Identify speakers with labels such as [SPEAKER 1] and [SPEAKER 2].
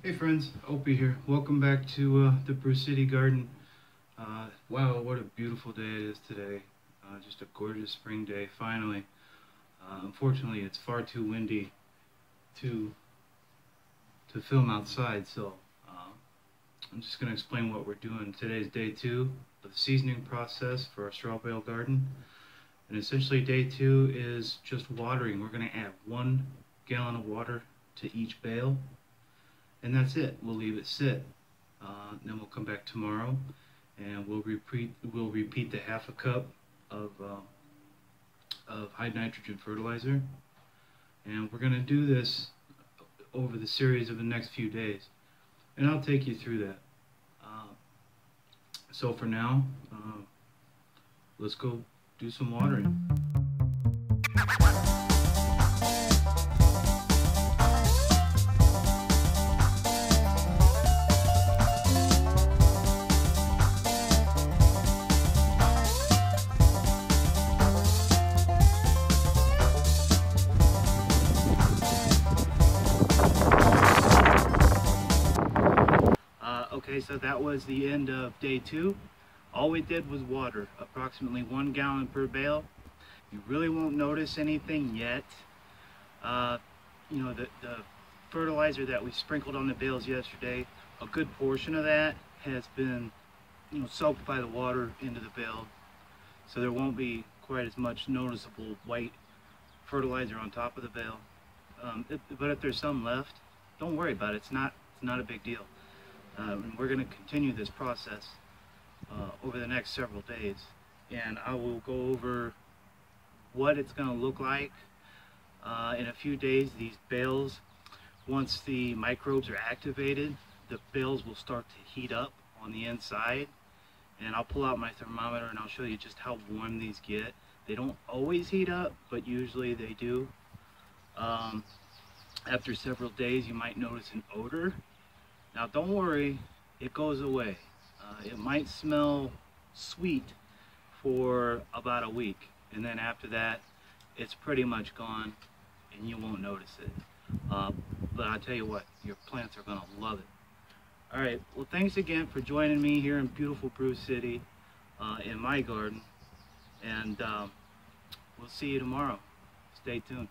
[SPEAKER 1] Hey friends, Opie here. Welcome back to the Brew City Garden. Wow, what a beautiful day it is today. Just a gorgeous spring day, finally. Unfortunately, it's far too windy to film outside, so I'm just going to explain what we're doing. Today's day 2 of the seasoning process for our straw bale garden. And essentially day 2 is just watering. We're going to add 1 gallon of water to each bale. And that's it. We'll leave it sit. Then we'll come back tomorrow, and we'll repeat the half a cup of high nitrogen fertilizer. And we're going to do this over the series of the next few days, and I'll take you through that. So for now, let's go do some watering. Okay, so that was the end of day 2. All we did was water, approximately 1 gallon per bale. You really won't notice anything yet. The fertilizer that we sprinkled on the bales yesterday, a good portion of that has been, soaked by the water into the bale. So there won't be quite as much noticeable white fertilizer on top of the bale. But if there's some left, don't worry about it. It's not a big deal. And we're going to continue this process over the next several days, and I will go over what it's going to look like in a few days. These bales, once the microbes are activated, the bales will start to heat up on the inside, and I'll pull out my thermometer and I'll show you just how warm these get. They don't always heat up, but usually they do. After several days, you might notice an odor. Now don't worry, it goes away. It might smell sweet for about a week, and then after that it's pretty much gone and you won't notice it. But I'll tell you what, your plants are going to love it. Alright, well, thanks again for joining me here in beautiful Brew City in my garden, and we'll see you tomorrow. Stay tuned.